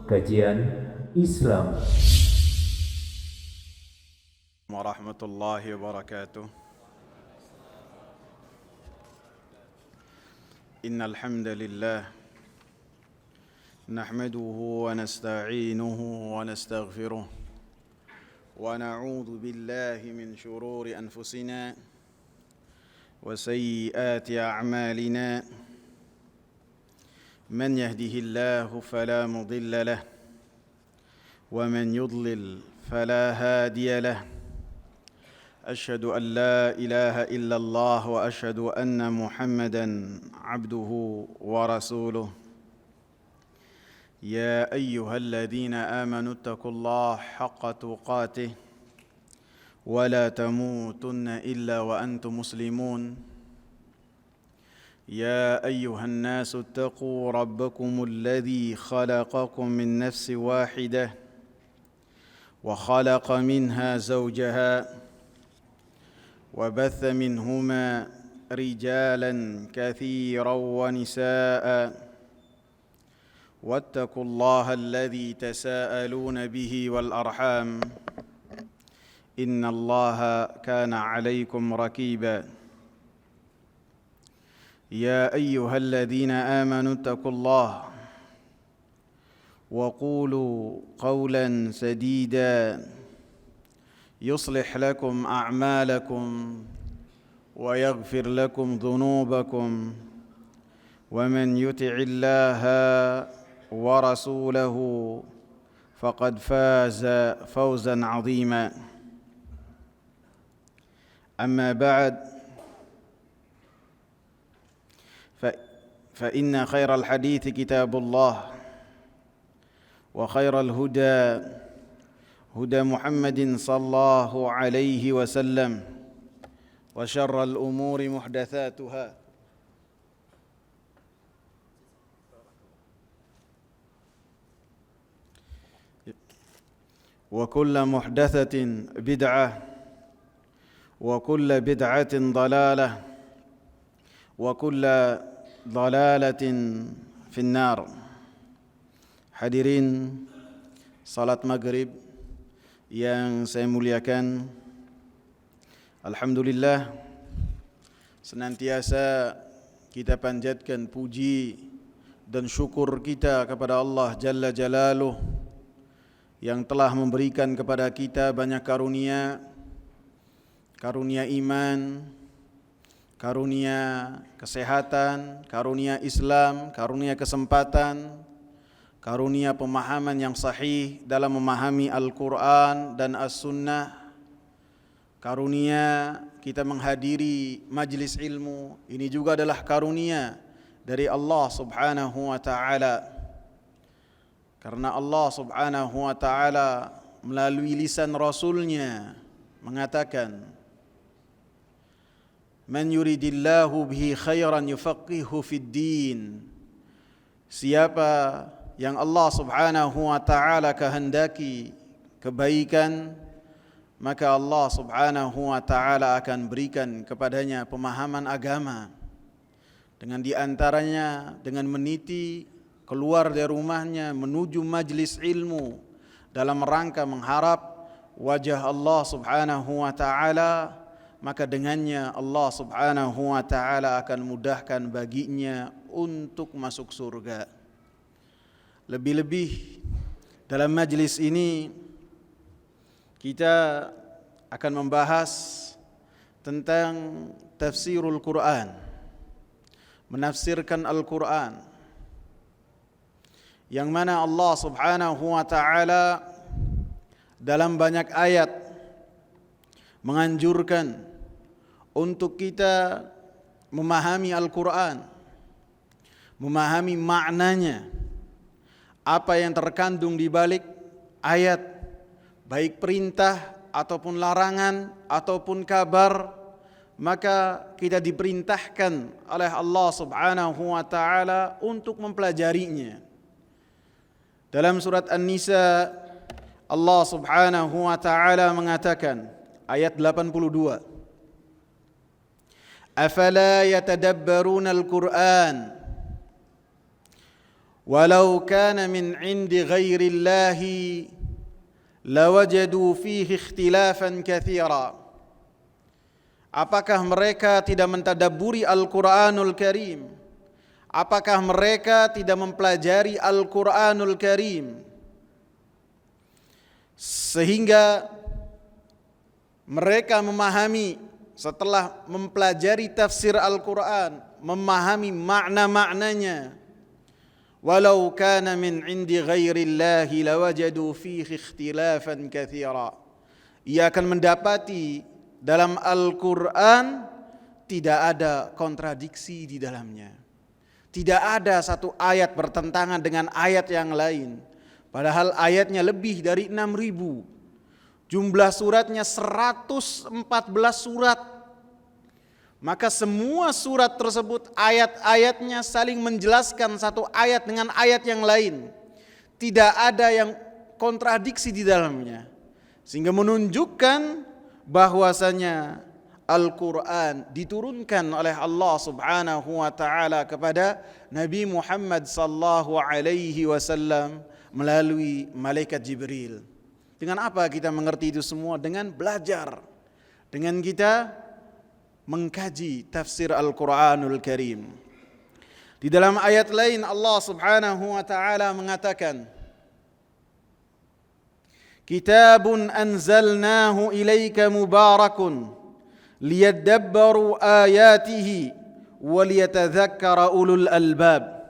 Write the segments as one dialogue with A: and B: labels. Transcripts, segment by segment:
A: Kajian Islam
B: warahmatullahi wabarakatuh. Innal hamdalillah nahmaduhu wa nasta'inuhu wa nastaghfiruh wa na'udzu billahi min shururi anfusina wa sayyiati a'malina. من يهده الله فلا مضل له ومن يضلل فلا هادي له أشهد أن لا إله إلا الله وأشهد أن محمدا عبده ورسوله يا أيها الذين آمنوا اتقوا الله حق تقاته ولا تموتن إلا وأنتم مسلمون يا أيها الناس اتقوا ربكم الذي خلقكم من نفس واحدة وخلق منها زوجها وبث منهما رجالا كثيرا ونساء واتقوا الله الذي تساءلون به والأرحام إن الله كان عليكم رقيبا يا أيها الذين آمنوا اتقوا الله وقولوا قولا سديدا يصلح لكم أعمالكم ويغفر لكم ذنوبكم ومن يطع الله ورسوله فقد فاز فوزا عظيما أما بعد فإن خير الحديث كتاب الله وخير الهدى هدى محمد صلى الله عليه وسلم وشر الأمور محدثاتها وكل محدثة بدعة وكل بدعة ضلالة وكل dhalalatin finnar. Hadirin salat maghrib yang saya muliakan, alhamdulillah senantiasa kita panjatkan puji dan syukur kita kepada Allah Jalla Jalaluh yang telah memberikan kepada kita banyak karunia, karunia iman, karunia kesehatan, karunia Islam, karunia kesempatan, karunia pemahaman yang sahih dalam memahami Al-Quran dan As-Sunnah, karunia kita menghadiri majlis ilmu. Ini juga adalah karunia dari Allah Subhanahu wa Ta'ala, karena Allah Subhanahu wa Ta'ala melalui lisan Rasulnya mengatakan, Man yuridillahu bihi khairan yufaqihu fid din. Siapa yang Allah Subhanahu wa Ta'ala kehendaki kebaikan, maka Allah Subhanahu wa Ta'ala akan berikan kepadanya pemahaman agama. Dengan diantaranya dengan meniti keluar dari rumahnya menuju majlis ilmu dalam rangka mengharap wajah Allah Subhanahu wa Ta'ala, maka dengannya Allah Subhanahu wa Ta'ala akan mudahkan baginya untuk masuk surga. Lebih-lebih dalam majlis ini kita akan membahas tentang tafsirul Quran, menafsirkan Al-Quran, yang mana Allah Subhanahu wa Ta'ala dalam banyak ayat menganjurkan untuk kita memahami Al-Quran, memahami maknanya, apa yang terkandung di balik ayat, baik perintah ataupun larangan ataupun kabar, maka kita diperintahkan oleh Allah Subhanahu wa Ta'ala untuk mempelajarinya. Dalam surat An-Nisa, Allah Subhanahu wa Ta'ala mengatakan, ayat 82, Afala yatadabbaruna al-Qur'an walau kana min 'indi ghairillahi lawajadu fihi ikhtilafan katsira. Apakah mereka tidak mentadabburi Al-Qur'anul Karim? Apakah mereka tidak mempelajari Al-Qur'anul Karim sehingga mereka memahami setelah mempelajari tafsir Al-Qur'an, memahami makna-maknanya, walau kana min 'indi ghairillahi lawajadu fihi ikhtilafan katsira. Ia akan mendapati dalam Al-Qur'an tidak ada kontradiksi di dalamnya. Tidak ada satu ayat bertentangan dengan ayat yang lain. Padahal ayatnya lebih dari 6.000. Jumlah suratnya 114 surat. Maka semua surat tersebut ayat-ayatnya saling menjelaskan satu ayat dengan ayat yang lain. Tidak ada yang kontradiksi di dalamnya. Sehingga menunjukkan bahwasanya Al-Quran diturunkan oleh Allah Subhanahu wa taala kepada Nabi Muhammad sallallahu alaihi wasallam melalui malaikat Jibril. Dengan apa kita mengerti itu semua? Dengan belajar. Dengan kita mengkaji tafsir Al-Quranul Karim. Di dalam ayat lain Allah Subhanahu wa taala mengatakan, Kitabun anzalnahu ilaika mubarakun liyadabbaru ayatihi waliyatadhakkara ulul albab.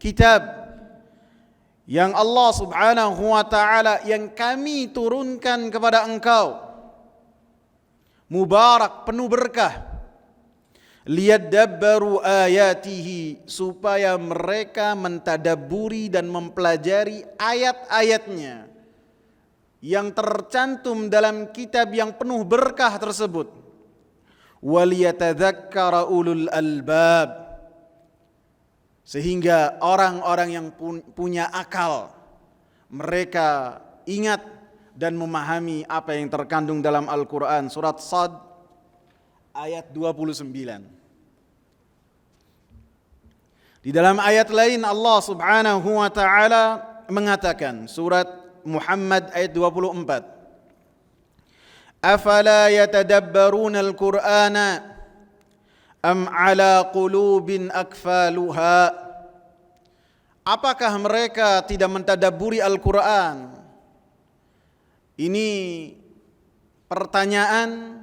B: Kitab yang Allah Subhanahu wa taala yang kami turunkan kepada engkau, mubarak, penuh berkah, liyadabbaru ayatihi, supaya mereka mentadabburi dan mempelajari ayat-ayatnya yang tercantum dalam kitab yang penuh berkah tersebut. Waliyatadzakkara ulul albab, sehingga orang-orang yang punya akal mereka ingat dan memahami apa yang terkandung dalam Al-Quran. Surat Sad ayat 29. Di dalam ayat lain Allah Subhanahu wa taala mengatakan, surat Muhammad ayat 24, Afala yatadabbaruna al-Qur'ana am ala qulubin akfaluha. Apakah mereka tidak mentadabburi Al-Quran? Ini pertanyaan,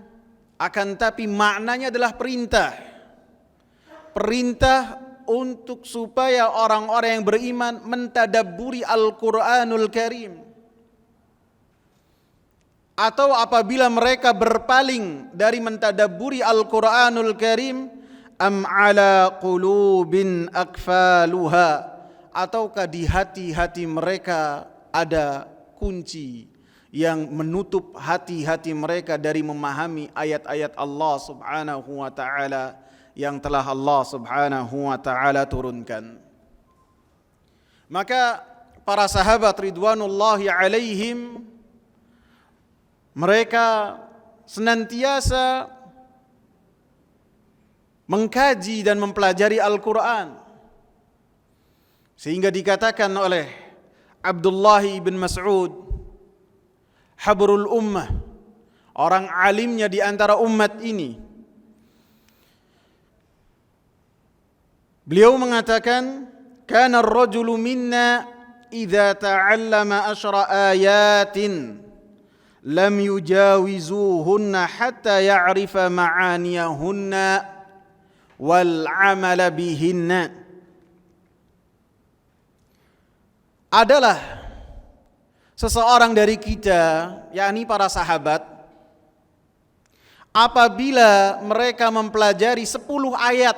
B: akan tapi maknanya adalah perintah. Perintah untuk supaya orang-orang yang beriman mentadabburi Al-Quranul Karim. Atau apabila mereka berpaling dari mentadabburi Al-Quranul Karim, am ala qulubin akfaluha, ataukah di hati-hati mereka ada kunci yang menutup hati-hati mereka dari memahami ayat-ayat Allah Subhanahu wa taala yang telah Allah Subhanahu wa taala turunkan. Maka para sahabat ridwanullahi alaihim, mereka senantiasa mengkaji dan mempelajari Al-Quran. Sehingga dikatakan oleh Abdullah bin Mas'ud, habrul ummah, orang alimnya di antara umat ini. Beliau mengatakan, kana ar-rajulu minna idza ta'allama ashra ayatin lam yujawizuhunna hatta ya'rifa ma'aniyahunna wal 'amala bihinna. Adalah seseorang dari kita, yakni para sahabat, apabila mereka mempelajari 10 ayat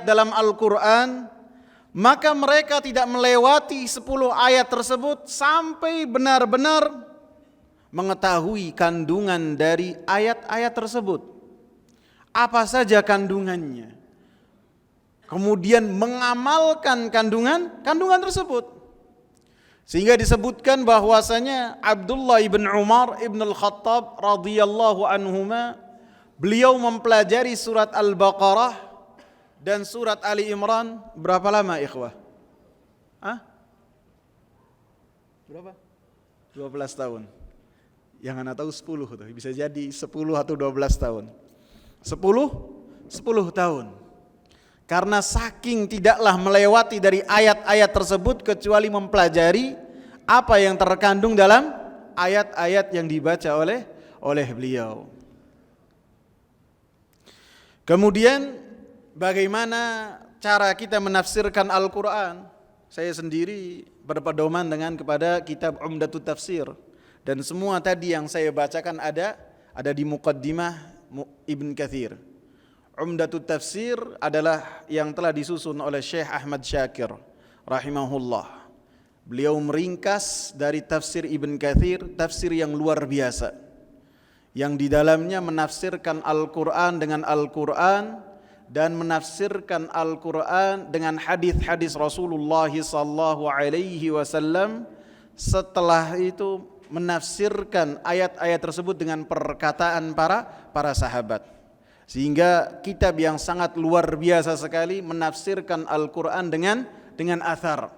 B: dalam Al-Quran, maka mereka tidak melewati 10 ayat tersebut sampai benar-benar mengetahui kandungan dari ayat-ayat tersebut. Apa saja kandungannya. Kemudian mengamalkan kandungan tersebut. Sehingga disebutkan bahwasanya Abdullah ibn Umar ibn al-Khattab radhiyallahu anhuma, beliau mempelajari surat Al-Baqarah dan surat Ali Imran berapa lama ikhwah? Berapa? 12 tahun. Yang anak tahu 10 tuh. Bisa jadi 10 atau 12 tahun. 10 tahun. Karena saking tidaklah melewati dari ayat-ayat tersebut kecuali mempelajari apa yang terkandung dalam ayat-ayat yang dibaca oleh beliau. Kemudian bagaimana cara kita menafsirkan Al-Quran? Saya sendiri berpedoman dengan kepada kitab Umdatut Tafsir, dan semua tadi yang saya bacakan ada di Muqaddimah Ibn Katsir. Umdatut Tafsir adalah yang telah disusun oleh Syekh Ahmad Syakir rahimahullah. Beliau meringkas dari tafsir Ibn Katsir, tafsir yang luar biasa, yang di dalamnya menafsirkan Al-Quran dengan Al-Quran dan menafsirkan Al-Quran dengan hadis-hadis Rasulullah sallallahu alaihi wasallam. Setelah itu menafsirkan ayat-ayat tersebut dengan perkataan para sahabat. Sehingga kitab yang sangat luar biasa sekali menafsirkan Al-Quran dengan athar.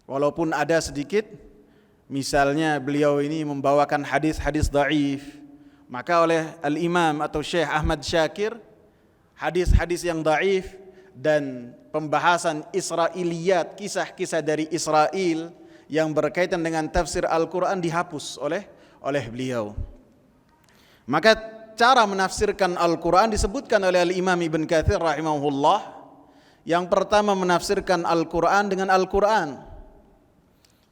B: Walaupun ada sedikit, misalnya beliau ini membawakan hadis-hadis dhaif, maka oleh Al-Imam atau Syekh Ahmad Syakir, hadis-hadis yang dhaif dan pembahasan Israiliyat, kisah-kisah dari Israel yang berkaitan dengan tafsir Al-Quran dihapus oleh beliau. Maka cara menafsirkan Al-Quran disebutkan oleh Al-Imam Ibn Katsir rahimahullah. Yang pertama, menafsirkan Al-Quran dengan Al-Quran,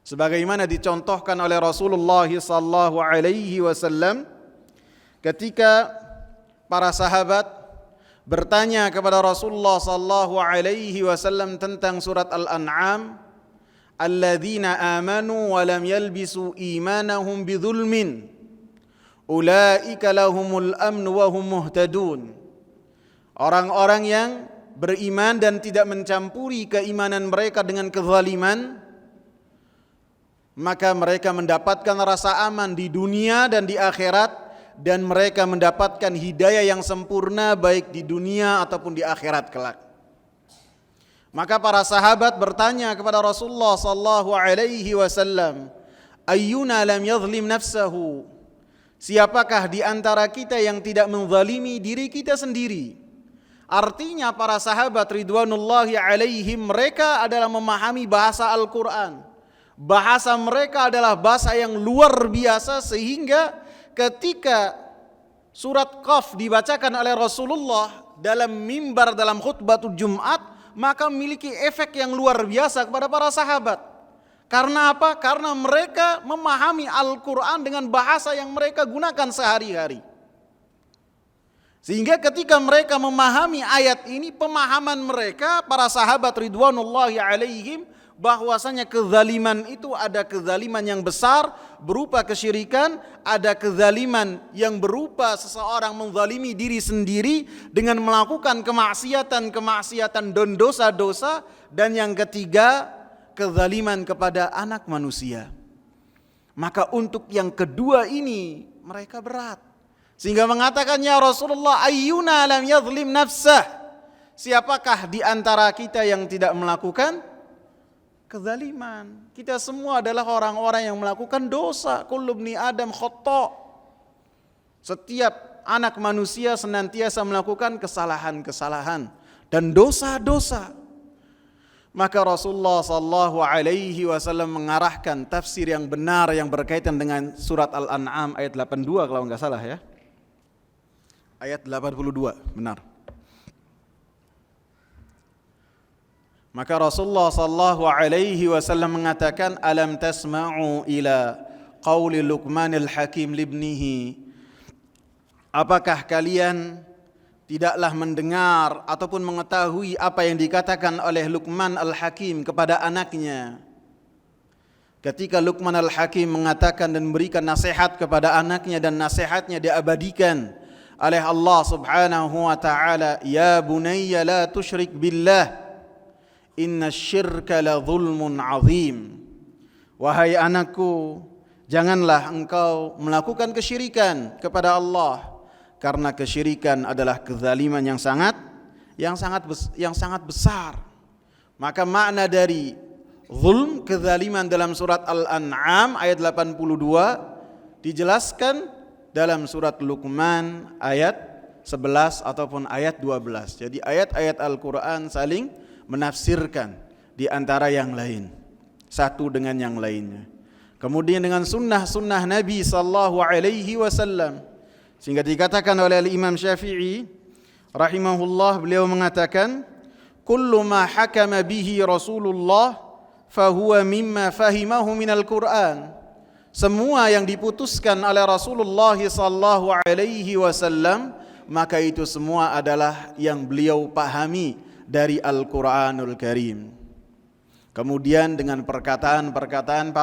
B: sebagaimana dicontohkan oleh Rasulullah sallallahu alaihi wasallam ketika para sahabat bertanya kepada Rasulullah sallallahu alaihi wasallam tentang surat Al-An'am, alladzina amanu wa lam yalbisu imanahum bidzulmin ulaika lahumul amn wa hum muhtadun. Orang-orang yang beriman dan tidak mencampuri keimanan mereka dengan kezaliman, maka mereka mendapatkan rasa aman di dunia dan di akhirat, dan mereka mendapatkan hidayah yang sempurna baik di dunia ataupun di akhirat kelak. Maka para sahabat bertanya kepada Rasulullah sallallahu alaihi wasallam, ayyuna lam yadhlim nafsahu? Siapakah di antara kita yang tidak menzalimi diri kita sendiri? Artinya para sahabat ridwanullahi alaihim, mereka adalah memahami bahasa Al-Quran. Bahasa mereka adalah bahasa yang luar biasa, sehingga ketika surat Qaf dibacakan oleh Rasulullah dalam mimbar dalam khutbatul Jumat, maka memiliki efek yang luar biasa kepada para sahabat. Karena apa? Karena mereka memahami Al-Quran dengan bahasa yang mereka gunakan sehari-hari. Sehingga ketika mereka memahami ayat ini, pemahaman mereka para sahabat ridwanullahi alaihim bahwasanya kezaliman itu ada kezaliman yang besar berupa kesyirikan, ada kezaliman yang berupa seseorang menzalimi diri sendiri dengan melakukan kemaksiatan dan dosa-dosa, dan yang ketiga kezaliman kepada anak manusia. Maka untuk yang kedua ini mereka berat, sehingga mengatakan, ya Rasulullah, ayyuna lam yadhlim nafsah? Siapakah di antara kita yang tidak melakukan kezaliman? Kita semua adalah orang-orang yang melakukan dosa. Kullu ibni Adam khata'. Setiap anak manusia senantiasa melakukan kesalahan-kesalahan dan dosa-dosa. Maka Rasulullah sallallahu alaihi wasallam mengarahkan tafsir yang benar yang berkaitan dengan surat Al-An'am ayat 82 kalau enggak salah ya. Ayat 82, benar. Maka Rasulullah sallallahu alaihi wasallam mengatakan, alam tasma'u ila qauli Luqmanil Hakim libnihi? Apakah kalian tidaklah mendengar ataupun mengetahui apa yang dikatakan oleh Luqman Al-Hakim kepada anaknya? Ketika Luqman Al-Hakim mengatakan dan memberikan nasihat kepada anaknya, dan nasihatnya diabadikan oleh Allah Subhanahu wa taala, ya bunayya la tusyrik billah inna syirka la zulmun azim. Wahai anakku, janganlah engkau melakukan kesyirikan kepada Allah, karena kesyirikan adalah kezaliman yang sangat besar. Maka makna dari zulm, kezaliman dalam surat Al-An'am ayat 82 dijelaskan dalam surat Luqman ayat 11 ataupun ayat 12. Jadi ayat-ayat Al-Quran saling menafsirkan di antara yang lain, satu dengan yang lainnya. Kemudian dengan sunnah-sunnah Nabi sallallahu alaihi wasallam, sehingga dikatakan oleh Imam Syafi'i rahimahullah, beliau mengatakan, kullu ma hakama bihi Rasulullah fahuwa mimma fahimahu minal Qur'an. Semua yang diputuskan oleh Rasulullah sallallahu alaihi wasallam, maka itu semua adalah yang beliau pahami dari Al-Qur'anul Karim. Kemudian dengan perkataan-perkataan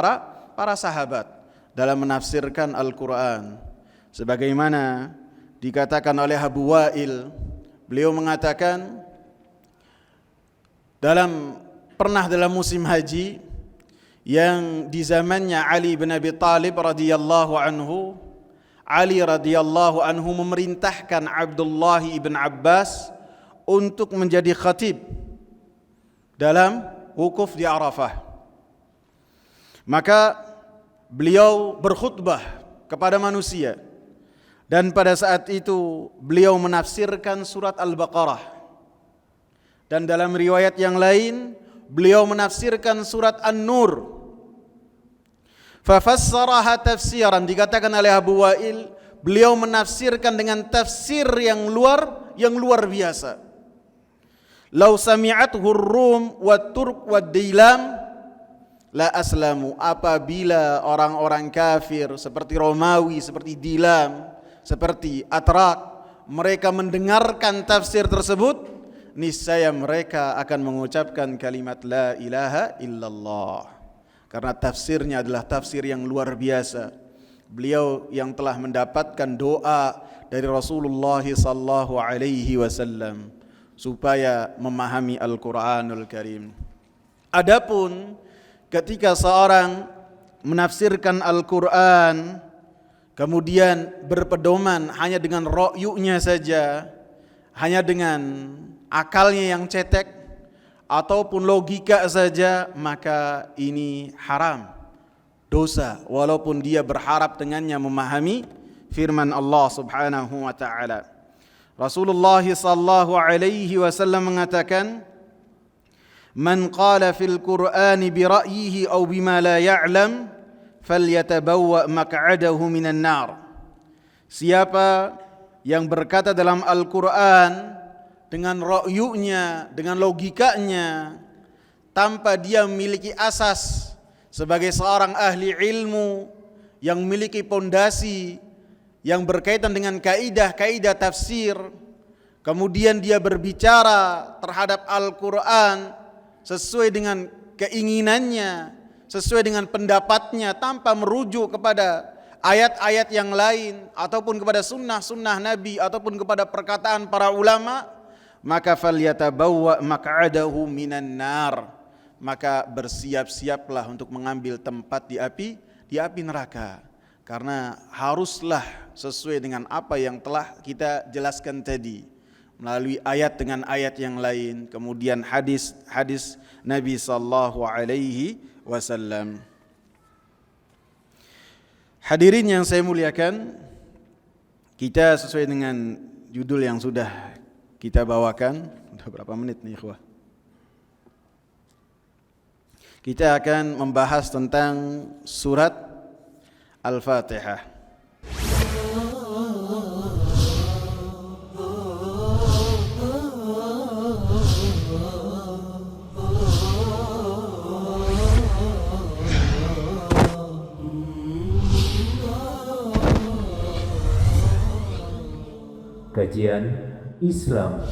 B: para sahabat dalam menafsirkan Al-Qur'an, sebagaimana dikatakan oleh Abu Wa'il, beliau mengatakan pernah dalam musim haji yang di zamannya Ali bin Abi Thalib radhiyallahu anhu, Ali radhiyallahu anhu memerintahkan Abdullah ibn Abbas untuk menjadi khatib dalam wukuf di Arafah. Maka beliau berkhutbah kepada manusia, dan pada saat itu beliau menafsirkan surat Al-Baqarah, dan dalam riwayat yang lain beliau menafsirkan surat An-Nur. Fafassaraha tafsiran, dikatakan oleh Abu Wa'il, beliau menafsirkan dengan tafsir yang luar biasa. Lau sami'athu ar-Rum wat-Turk wad-Dilam la aslamu. Apabila orang-orang kafir seperti Romawi, seperti Dilam, seperti Atrak, mereka mendengarkan tafsir tersebut, niscaya mereka akan mengucapkan kalimat la ilaha illallah. Karena tafsirnya adalah tafsir yang luar biasa. Beliau yang telah mendapatkan doa dari Rasulullah sallallahu alaihi wasallam supaya memahami Al-Qur'anul Karim. Adapun ketika seorang menafsirkan Al-Qur'an kemudian berpedoman hanya dengan ra'yunya saja, hanya dengan akalnya yang cetek ataupun logika saja, maka ini haram, dosa, walaupun dia berharap dengannya memahami firman Allah Subhanahu wa taala. Rasulullah sallallahu alaihi wasallam mengatakan, "Man qala fil Qur'ani bi ra'yihi aw bima la ya'lam falyatabawwa maq'adahu minan nar." Siapa yang berkata dalam Al-Qur'an dengan ra'yunya, dengan logikanya, tanpa dia memiliki asas sebagai seorang ahli ilmu yang memiliki pondasi yang berkaitan dengan kaidah-kaidah tafsir, kemudian dia berbicara terhadap Al-Quran sesuai dengan keinginannya, sesuai dengan pendapatnya, tanpa merujuk kepada ayat-ayat yang lain ataupun kepada sunnah-sunnah Nabi ataupun kepada perkataan para ulama, maka falyatabawwa maq'adahu minan nar, maka bersiap-siaplah untuk mengambil tempat di api neraka. Karena haruslah sesuai dengan apa yang telah kita jelaskan tadi melalui ayat dengan ayat yang lain, kemudian hadis Nabi sallallahu alaihi wasallam. Hadirin yang saya muliakan, kita sesuai dengan judul yang sudah kita bawakan. Sudah berapa menit nih ikhwah? Kita akan membahas tentang surat Al-Fatihah.
A: Kajian Islam.